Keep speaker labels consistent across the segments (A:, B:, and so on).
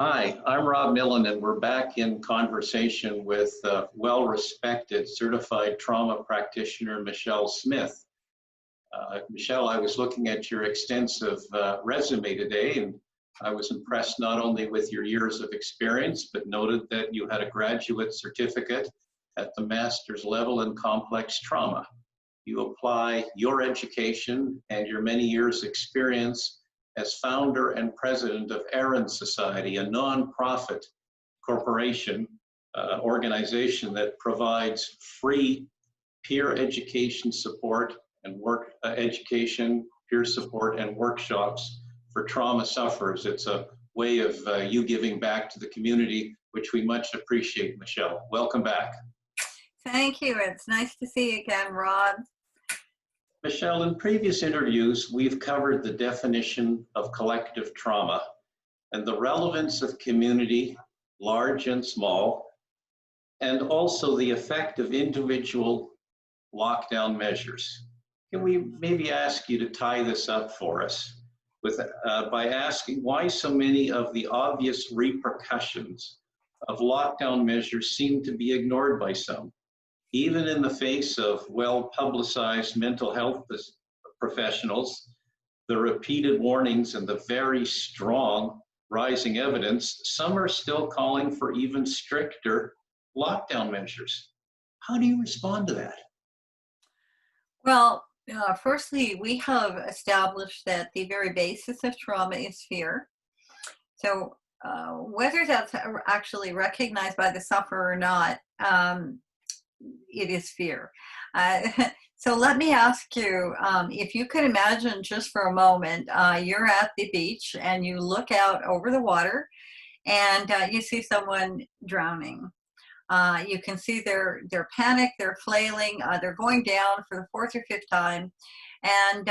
A: Hi, I'm Rob Millen, and we're back in conversation with well-respected certified trauma practitioner Michelle Smith. Michelle, I was looking at your extensive resume today, and I was impressed not only with your years of experience, but noted that you had a graduate certificate at the master's level in complex trauma. You apply your education and your many years' experience as founder and president of Aaron Society, a nonprofit corporation organization that provides free peer education support and work education, peer support, and workshops for trauma sufferers. It's a way of you giving back to the community, which we much appreciate, Michelle. Welcome back.
B: Thank you. It's nice to see you again, Rob.
A: Michelle, in previous interviews, we've covered the definition of collective trauma and the relevance of community, large and small, and also the effect of individual lockdown measures. Can we maybe ask you to tie this up for us by asking why so many of the obvious repercussions of lockdown measures seem to be ignored by some? Even in the face of well-publicized mental health professionals, the repeated warnings and the very strong rising evidence, some are still calling for even stricter lockdown measures. How do you respond to that?
B: Well, firstly, we have established that the very basis of trauma is fear. So whether that's actually recognized by the sufferer or not, it is fear. So let me ask you, if you could imagine just for a moment, you're at the beach and you look out over the water and you see someone drowning. You can see they're panicked, they're flailing, they're going down for the fourth or fifth time. And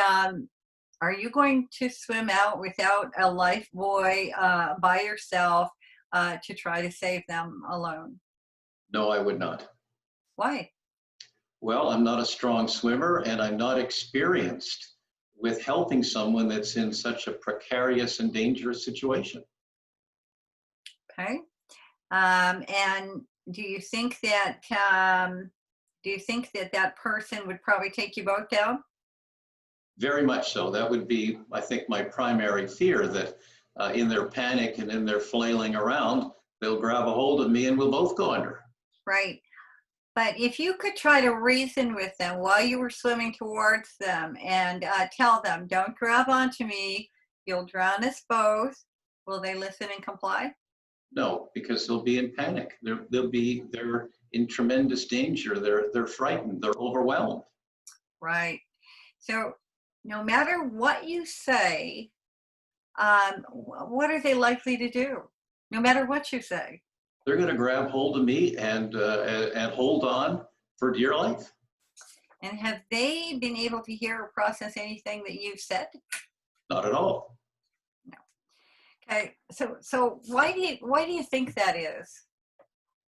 B: are you going to swim out without a life buoy by yourself to try to save them alone?
A: No, I would not.
B: Why?
A: Well, I'm not a strong swimmer and I'm not experienced with helping someone that's in such a precarious and dangerous situation.
B: Okay. And do you think that that person would probably take you both down?
A: Very much so. That would be, I think, my primary fear, that in their panic and in their flailing around, they'll grab a hold of me and we'll both go under.
B: Right. But if you could try to reason with them while you were swimming towards them and tell them, don't grab onto me, you'll drown us both, will they listen and comply?
A: No, because they'll be in panic. They're in tremendous danger. They're frightened. They're overwhelmed.
B: Right. So no matter what you say, what are they likely to do? No matter what you say.
A: They're going to grab hold of me and hold on for dear life.
B: And have they been able to hear or process anything that you've said?
A: Not at all.
B: No. Okay. So why do you think that is?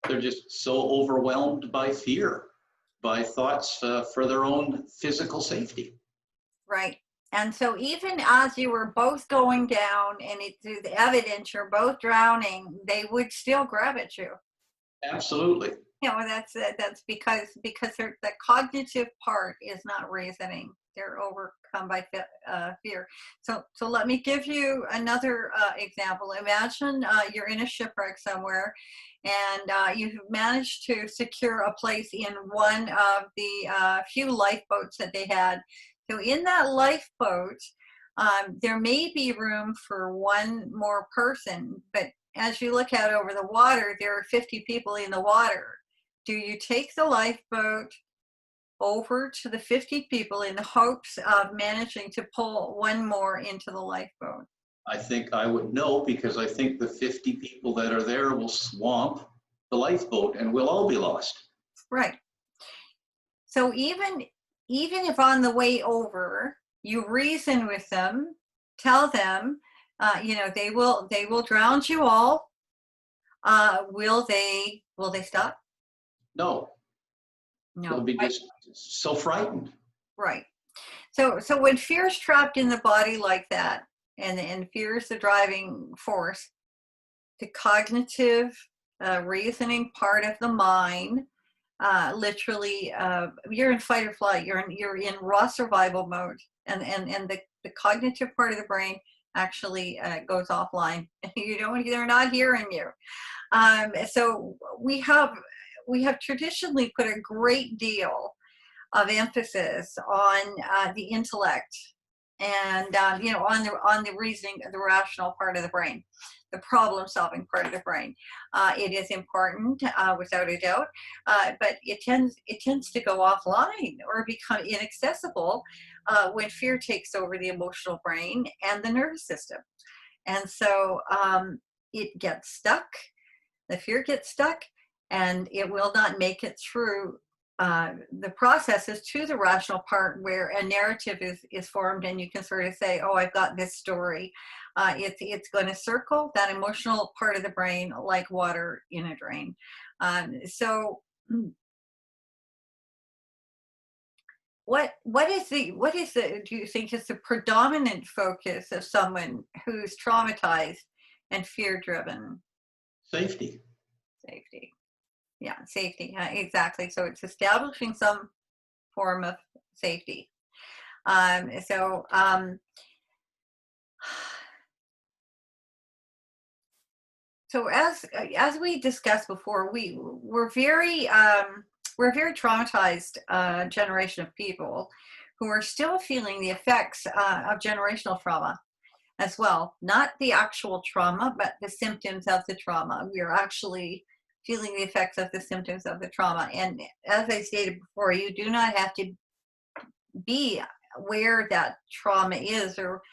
A: They're just so overwhelmed by fear, by thoughts for their own physical safety.
B: Right. And so even as you were both going down and through the evidence you're both drowning, they would still grab at you.
A: Absolutely.
B: You know, that's because the cognitive part is not reasoning. They're overcome by fear. So let me give you another example. Imagine you're in a shipwreck somewhere, and you've managed to secure a place in one of the few lifeboats that they had. So in that lifeboat, there may be room for one more person, but as you look out over the water, there are 50 people in the water. Do you take the lifeboat over to the 50 people in the hopes of managing to pull one more into the lifeboat?
A: I think I would know, because I think the 50 people that are there will swamp the lifeboat and we'll all be lost.
B: Right. So even if on the way over you reason with them, tell them, they will drown you all. Will they stop?
A: No.
B: No.
A: They'll be just so frightened.
B: Right. So when fear is trapped in the body like that, and fear is the driving force, the cognitive reasoning part of the mind. Literally, you're in fight or flight. You're in raw survival mode, and the cognitive part of the brain actually goes offline. They're not hearing you. So we have traditionally put a great deal of emphasis on the intellect and on the reasoning, the rational part of the brain, the problem-solving part of the brain. It is important, without a doubt, but it tends to go offline or become inaccessible when fear takes over the emotional brain and the nervous system. And so it gets stuck. The fear gets stuck, and it will not make it through the processes to the rational part where a narrative is formed, and you can sort of say, oh, I've got this story. It's going to circle that emotional part of the brain like water in a drain. What is the do you think is the predominant focus of someone who's traumatized and fear driven?
A: Safety.
B: Yeah, safety, exactly. So it's establishing some form of safety. So as we discussed before, we're very traumatized generation of people who are still feeling the effects of generational trauma as well. Not the actual trauma, but the symptoms of the trauma. We are actually feeling the effects of the symptoms of the trauma. And as I stated before, you do not have to be where that trauma is, or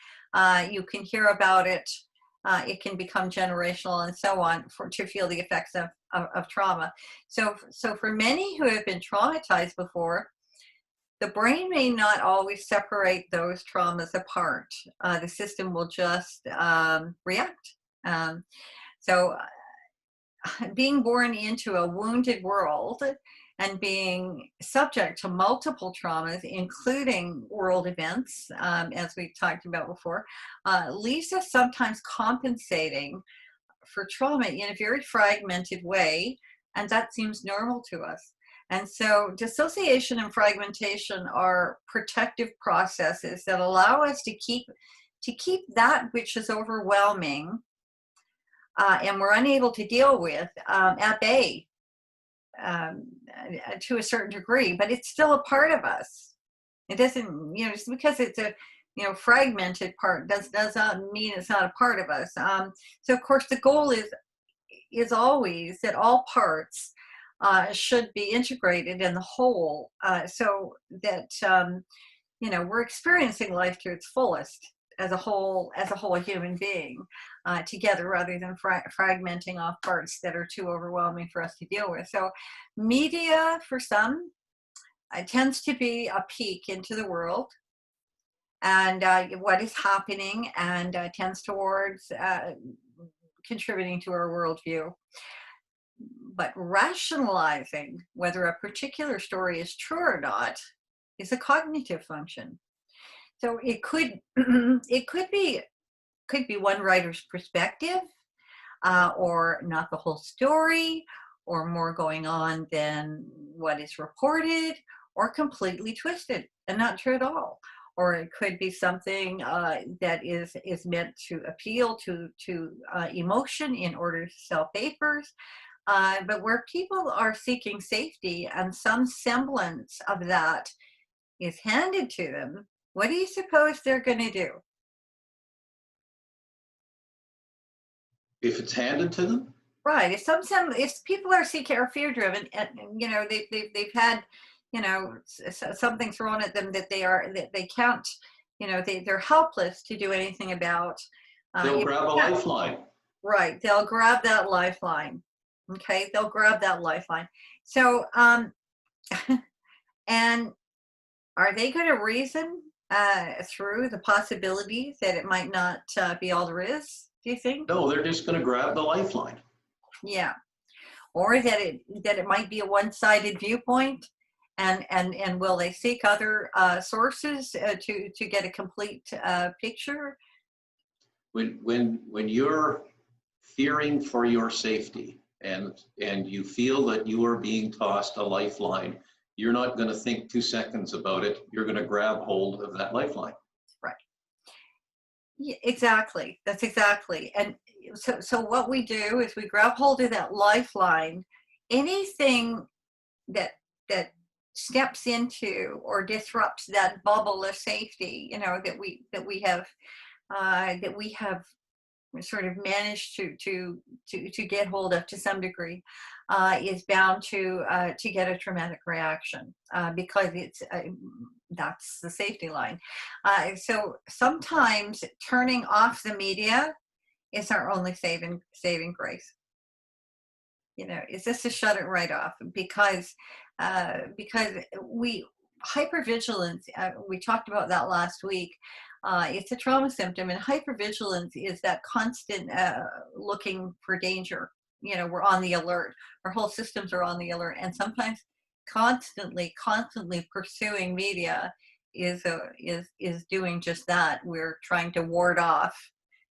B: you can hear about it. It can become generational and so on to feel the effects of trauma. So for many who have been traumatized before, the brain may not always separate those traumas apart. The system will just react. Being born into a wounded world and being subject to multiple traumas, including world events, as we talked about before, leaves us sometimes compensating for trauma in a very fragmented way, and that seems normal to us. And so dissociation and fragmentation are protective processes that allow us to keep that which is overwhelming and we're unable to deal with at bay to a certain degree, but it's still a part of us. It doesn't, just because it's a fragmented part does not mean it's not a part of us. So of course the goal is always that all parts should be integrated in the whole, so that we're experiencing life to its fullest as a whole human being together, rather than fragmenting off parts that are too overwhelming for us to deal with. So media for some tends to be a peek into the world and what is happening, and tends towards contributing to our worldview. But rationalizing whether a particular story is true or not is a cognitive function. So it could be one writer's perspective, or not the whole story, or more going on than what is reported, or completely twisted and not true at all. Or it could be something that is meant to appeal to emotion in order to sell papers. But where people are seeking safety and some semblance of that is handed to them, what do you suppose they're going to do?
A: If it's handed to them?
B: Right. If people are fear driven, and they've had something thrown at them that they can't, they're helpless to do anything about.
A: They'll grab a lifeline.
B: Right. They'll grab that lifeline. Okay. They'll grab that lifeline. So, and are they going to reason through the possibility that it might not be all there is? Do you think?
A: No, they're just going to grab the lifeline.
B: Yeah. Or that it might be a one-sided viewpoint, and will they seek other sources to get a complete picture?
A: When you're fearing for your safety, and you feel that you are being tossed a lifeline, you're not going to think 2 seconds about it. You're going to grab hold of that lifeline.
B: Right. Yeah, exactly. That's exactly. And so what we do is we grab hold of that lifeline. Anything that that steps into or disrupts that bubble of safety, that we have sort of managed to get hold of to some degree, is bound to get a traumatic reaction, because that's the safety line. So sometimes turning off the media is our only saving grace. Is just to shut it right off, because we hypervigilance. We talked about that last week. It's a trauma symptom, and hypervigilance is that constant looking for danger. We're on the alert. Our whole systems are on the alert, and sometimes constantly pursuing media is doing just that. We're trying to ward off.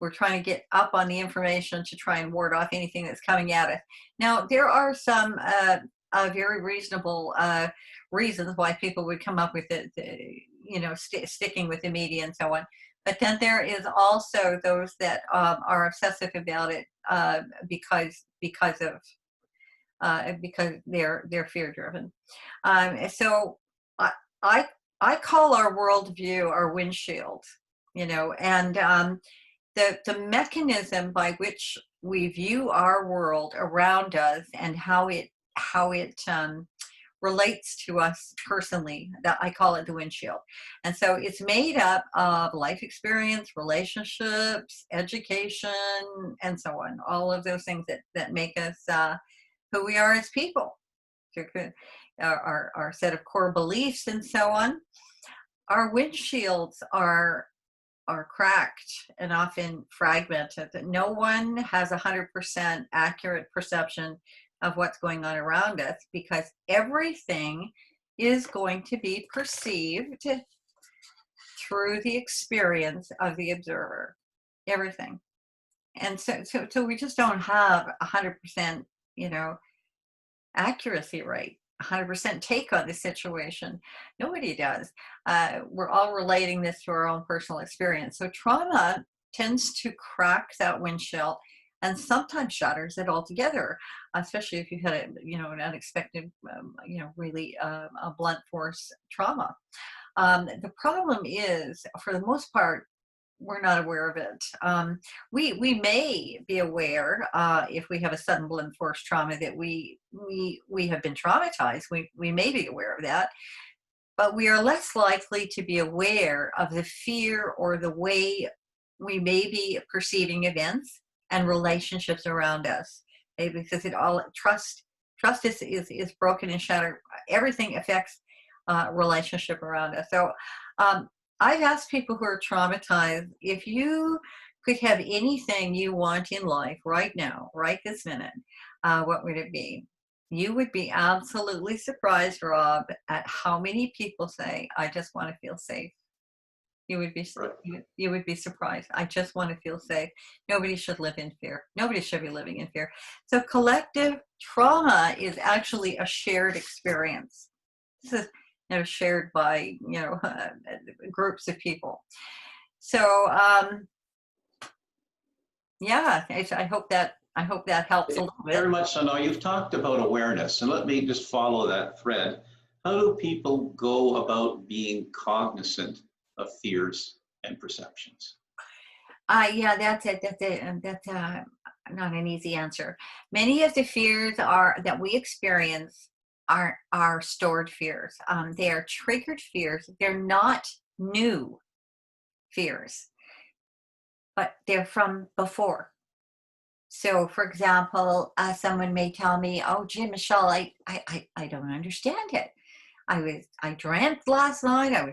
B: We're trying to get up on the information to try and ward off anything that's coming at us. Now, there are some very reasonable reasons why people would come up with it, sticking with the media and so on. But then there is also those that are obsessive about it, because they're fear driven. So I call our worldview our windshield, and the mechanism by which we view our world around us and how it relates to us personally, that I call it the windshield. And so it's made up of life experience, relationships, education, and so on. All of those things that make us who we are as people, our set of core beliefs and so on. Our windshields are cracked and often fragmented. That no one has 100% accurate perception of what's going on around us, because everything is going to be perceived through the experience of the observer. Everything. And so we just don't have 100%, accuracy rate. 100% take on the situation. Nobody does. We're all relating this to our own personal experience. So trauma tends to crack that windshield and sometimes shatters it altogether, especially if you had an unexpected, really a blunt force trauma. The problem is, for the most part, we're not aware of it. We may be aware, if we have a sudden blunt force trauma, that we have been traumatized. We may be aware of that, but we are less likely to be aware of the fear or the way we may be perceiving events and relationships around us, because trust is broken and shattered. Everything affects relationship around us. So I've asked people who are traumatized, if you could have anything you want in life right now, right this minute, what would it be? You would be absolutely surprised, Rob, at how many people say, I just want to feel safe. You would be surprised. I just want to feel safe. Nobody should live in fear. Nobody should be living in fear. So collective trauma is actually a shared experience. This is shared by groups of people. So yeah, I hope that helps a little bit.
A: Very much so. Now, you've talked about awareness, and let me just follow that thread. How do people go about being cognizant of fears and perceptions?
B: Yeah, that's it. That's not an easy answer. Many of the fears that we experience are stored fears. They are triggered fears. They're not new fears, but they're from before. So, for example, someone may tell me, "Oh, gee, Michelle, I don't understand it. I dreamt last night. I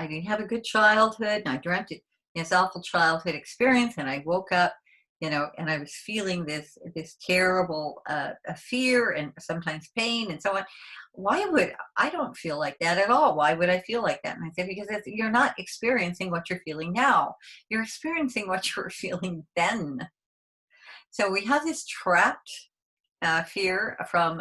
B: didn't have a good childhood, and I dreamt this awful childhood experience, and I woke up, and I was feeling this terrible fear and sometimes pain and so on. I don't feel like that at all. Why would I feel like that?" And I said, because you're not experiencing what you're feeling now. You're experiencing what you were feeling then. So we have this trapped fear from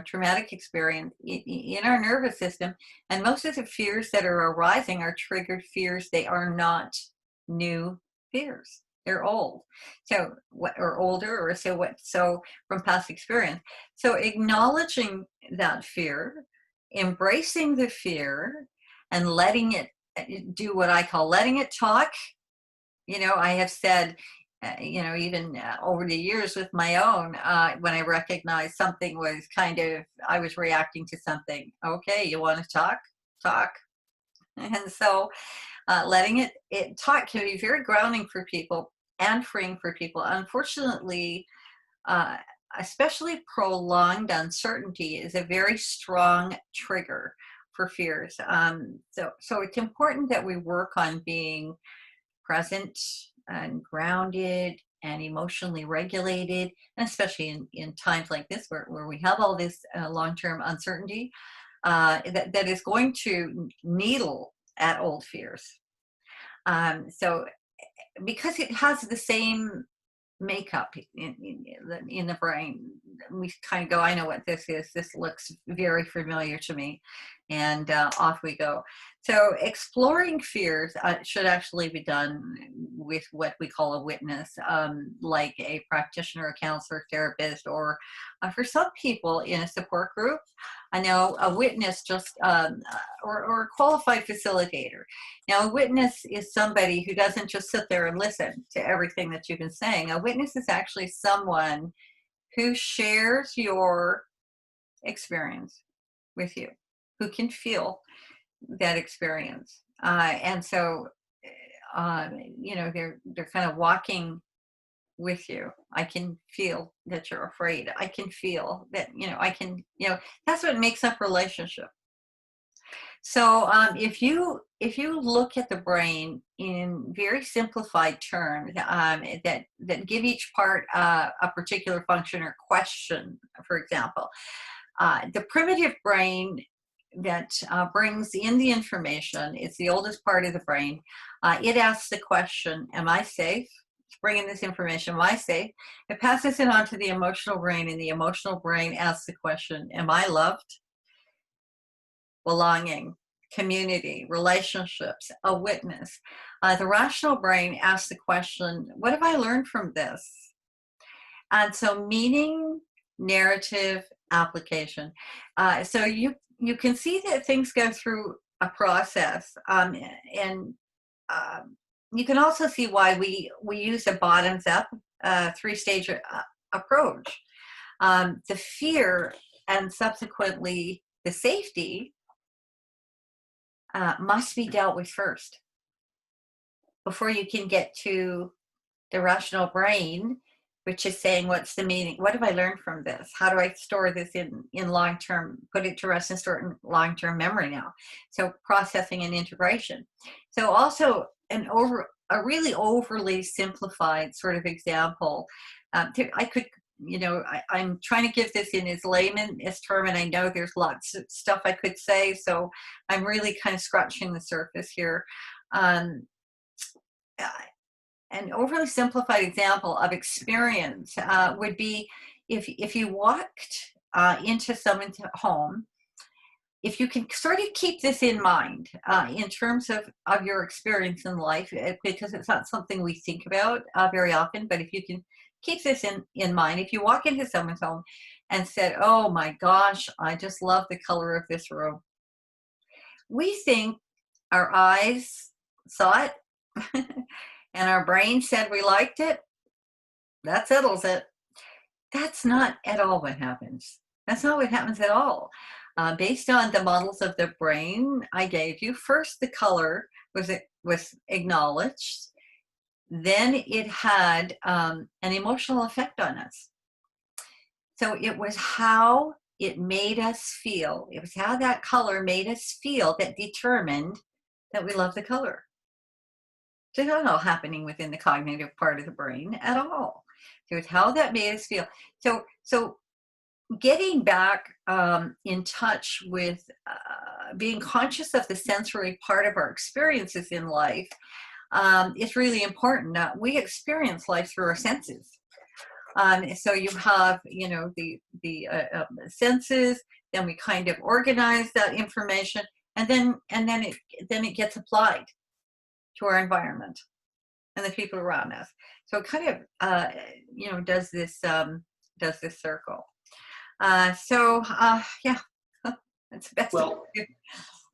B: traumatic experience in our nervous system, and most of the fears that are arising are triggered fears. They are not new fears. They're old, so or older, or so from past experience. So acknowledging that fear, embracing the fear, and letting it do what I call letting it talk. I have said, even over the years with my own, when I recognized something was I was reacting to something. Okay, you want to talk? Talk. And so letting it talk can be very grounding for people and freeing for people. Unfortunately, uh, especially prolonged uncertainty is a very strong trigger for fears. So it's important that we work on being present and grounded and emotionally regulated, and especially in times like this where we have all this long-term uncertainty that is going to needle at old fears. So because it has the same makeup in the brain, we kind of go, I know what this is. This looks very familiar to me. And off we go. So exploring fears should actually be done with what we call a witness, like a practitioner, a counselor, therapist, or for some people in a support group. I know a witness or a qualified facilitator. Now, a witness is somebody who doesn't just sit there and listen to everything that you've been saying. A witness is actually someone who shares your experience with you, who can feel that experience. And so, they're kind of walking with you. I can feel that you're afraid. I can feel that, that's what makes up relationship. So if you look at the brain in very simplified terms that give each part a particular function or question, for example, the primitive brain that brings in the information, it's the oldest part of the brain. It asks the question, am I safe? It's bringing this information, am I safe? It passes it on to the emotional brain, and the emotional brain asks the question, am I loved? Belonging, community, relationships, a witness. The rational brain asks the question, what have I learned from this? And so meaning, narrative, application. So you can see that things go through a process, and you can also see why we use a bottoms up three-stage approach. The fear and subsequently the safety must be dealt with first before you can get to the rational brain, which is saying, what's the meaning? What have I learned from this? How do I store this in long-term, put it to rest and store it in long-term memory now? So processing and integration. So also a really overly simplified sort of example. I could, I'm trying to give this in as layman's term, and I know there's lots of stuff I could say, so I'm really kind of scratching the surface here. An overly simplified example of experience would be if you walked into someone's home, if you can sort of keep this in mind in terms of your experience in life, because it's not something we think about very often, but if you can keep this in mind, if you walk into someone's home and said, oh my gosh, I just love the color of this room, we think our eyes saw it and our brain said we liked it, that settles it. That's not at all what happens. That's not what happens at all. Based on the models of the brain I gave you, first the color was acknowledged, then it had an emotional effect on us. So it was how it made us feel. It was how that color made us feel that determined that we love the color. So it's not all happening within the cognitive part of the brain at all. So it's how that made us feel. So getting back in touch with being conscious of the sensory part of our experiences in life is really important. We experience life through our senses. So you have, the senses. Then we kind of organize that information, and then it gets applied to our environment and the people around us. So it kind of, does this circle. Yeah, that's the best.
A: Well,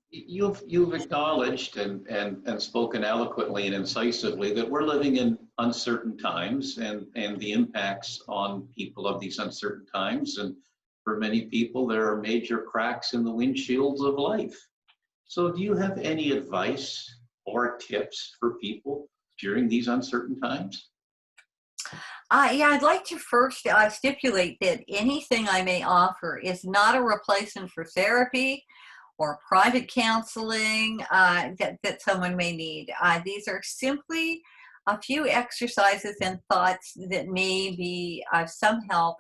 A: you've acknowledged and spoken eloquently and incisively that we're living in uncertain times, and the impacts on people of these uncertain times. And for many people, there are major cracks in the windshields of life. So do you have any advice or tips for people during these uncertain times?
B: Yeah, I'd like to first stipulate that anything I may offer is not a replacement for therapy or private counseling that someone may need. These are simply a few exercises and thoughts that may be of some help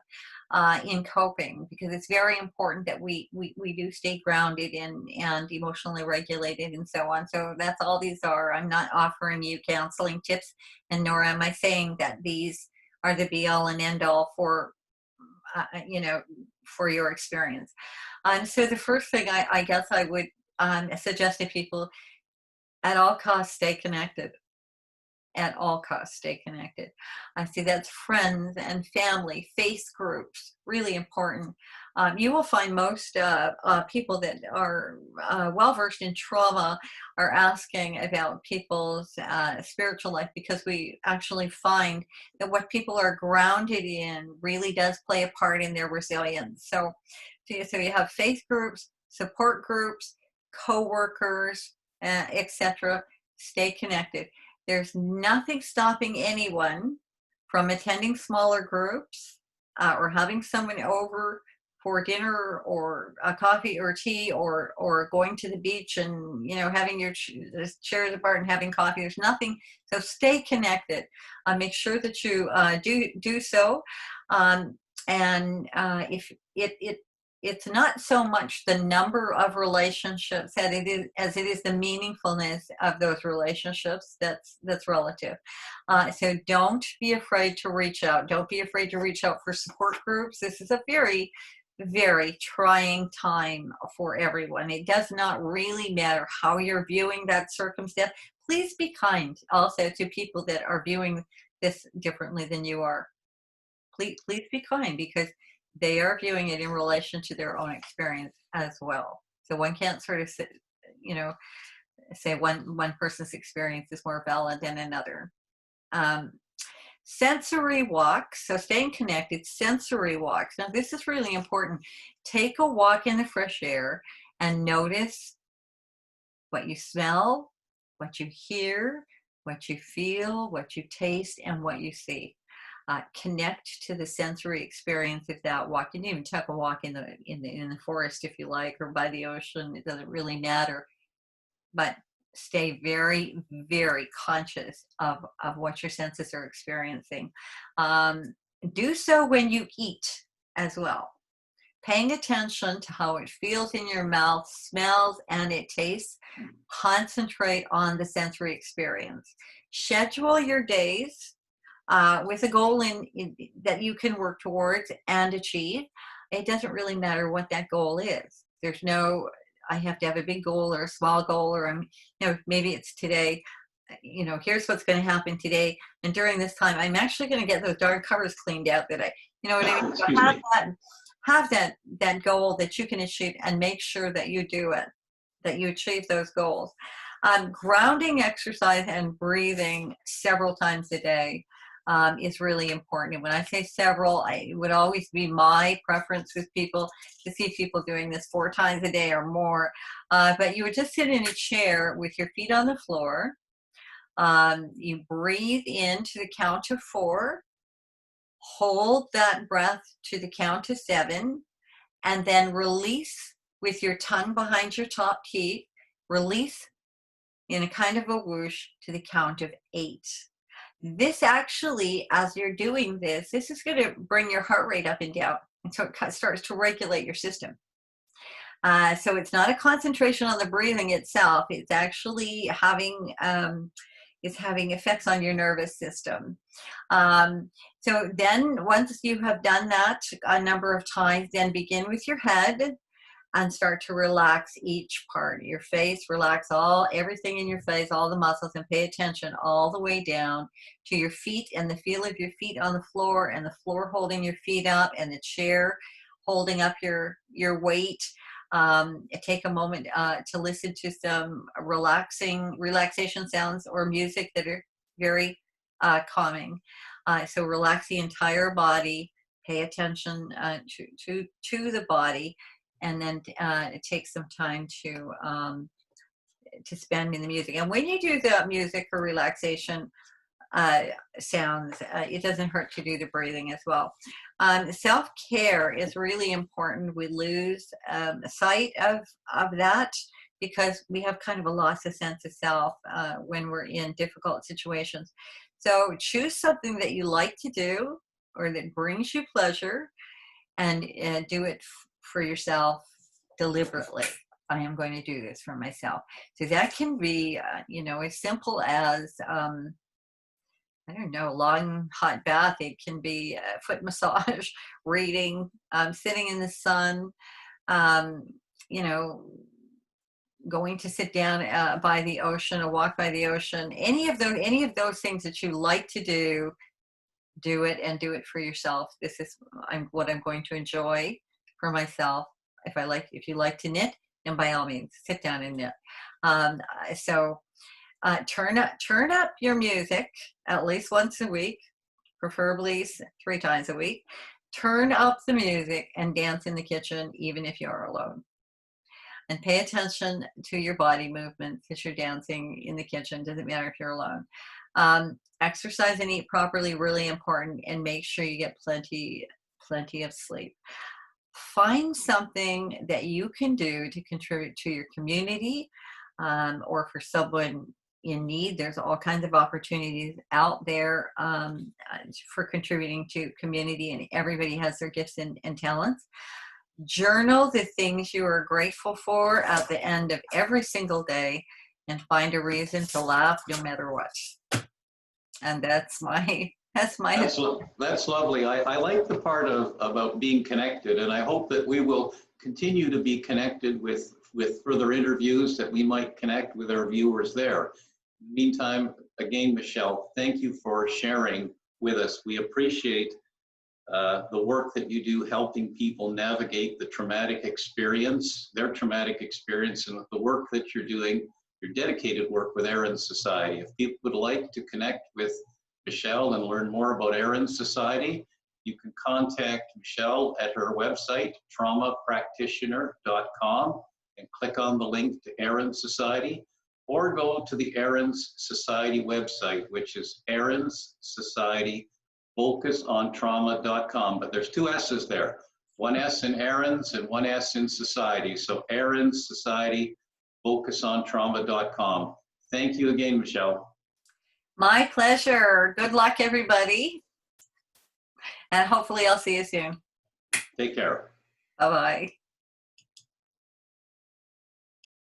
B: in coping, because it's very important that we do stay grounded and emotionally regulated and so on. So that's all these are. I'm not offering you counseling tips, and nor am I saying that these are the be all and end all for for your experience. So the first thing I guess I would suggest to people: at all costs, stay connected. At all costs, stay connected. I see that's friends and family, faith groups, really important. You will find most people that are well versed in trauma are asking about people's spiritual life, because we actually find that what people are grounded in really does play a part in their resilience. So you have faith groups, support groups, co-workers, etc. Stay connected. There's nothing stopping anyone from attending smaller groups or having someone over for dinner or a coffee or tea, or going to the beach and having your chairs apart and having coffee. There's nothing. So stay connected. Make sure that you do so. And if it's not so much the number of relationships as it is the meaningfulness of those relationships that's relative. So don't be afraid to reach out. Don't be afraid to reach out for support groups. This is a very, very trying time for everyone. It does not really matter how you're viewing that circumstance. Please be kind also to people that are viewing this differently than you are. Please be kind, because they are viewing it in relation to their own experience as well. So one can't sort of say one person's experience is more valid than another. Sensory walks, so staying connected, sensory walks. Now this is really important. Take a walk in the fresh air and notice what you smell, what you hear, what you feel, what you taste, and what you see. Connect to the sensory experience of that walk. You can even take a walk in the forest if you like, or by the ocean. It doesn't really matter, but stay very, very conscious of what your senses are experiencing. Do so when you eat as well. Paying attention to how it feels in your mouth, smells, and it tastes. Concentrate on the sensory experience. Schedule your days with a goal that you can work towards and achieve. It doesn't really matter what that goal is. There's no, I have to have a big goal or a small goal, or maybe it's today. Here's what's going to happen today, and during this time, I'm actually going to get those darn covers cleaned out. That what I mean. So have that goal that you can achieve, and make sure that you do it, that you achieve those goals. Grounding exercise and breathing several times a day is really important. And when I say several, it would always be my preference with people to see people doing this 4 times a day or more. But you would just sit in a chair with your feet on the floor. You breathe in to the count of 4, hold that breath to the count of 7, and then release with your tongue behind your top teeth. Release in a kind of a whoosh to the count of 8. This actually, as you're doing this is going to bring your heart rate up and down. And so it starts to regulate your system. So it's not a concentration on the breathing itself. It's actually having, is having effects on your nervous system. So then once you have done that a number of times, then begin with your head and start to relax each part of your face. Relax everything in your face, all the muscles, and pay attention all the way down to your feet and the feel of your feet on the floor, and the floor holding your feet up, and the chair holding up your weight. Take a moment to listen to some relaxation sounds or music that are very calming. So relax the entire body, pay attention to the body, and then take some time to spend in the music. And when you do the music for relaxation sounds, it doesn't hurt to do the breathing as well. Self-care is really important. We lose sight of that because we have kind of a loss of sense of self when we're in difficult situations. So choose something that you like to do or that brings you pleasure, and do it for yourself deliberately. I am going to do this for myself. So that can be, as simple as, I don't know, long hot bath. It can be a foot massage, reading, sitting in the sun, going to sit down by the ocean, a walk by the ocean. Any of those things that you like to do it, and do it for yourself. This is what I'm going to enjoy for myself. If you like to knit, then by all means, sit down and knit. Turn up your music at least once a week, preferably 3 times a week. Turn up the music and dance in the kitchen, even if you're alone. And pay attention to your body movements as you're dancing in the kitchen. Doesn't matter if you're alone. Exercise and eat properly, really important, and make sure you get plenty of sleep. Find something that you can do to contribute to your community, or for someone in need. There's all kinds of opportunities out there for contributing to community, and everybody has their gifts and talents. Journal the things you are grateful for at the end of every single day, and find a reason to laugh no matter what. And that's
A: lovely. I like the part about being connected, and I hope that we will continue to be connected with further interviews, that we might connect with our viewers there. In the meantime, again, Michelle, thank you for sharing with us. We appreciate the work that you do helping people navigate their traumatic experience, and the work that you're doing, your dedicated work with Erin's Society. If people would like to connect with Michelle and learn more about Erin's Society, you can contact Michelle at her website, traumapractitioner.com, and click on the link to Erin's Society, or go to the Erin's Society website, which is Erin's Society, FocusOnTrauma.com. But there's 2 S's there, 1 S in Erin's and 1 S in Society. So Erin's Society, FocusOnTrauma.com. Thank you again, Michelle.
B: My pleasure. Good luck, everybody. And hopefully I'll see you soon.
A: Take care.
B: Bye-bye.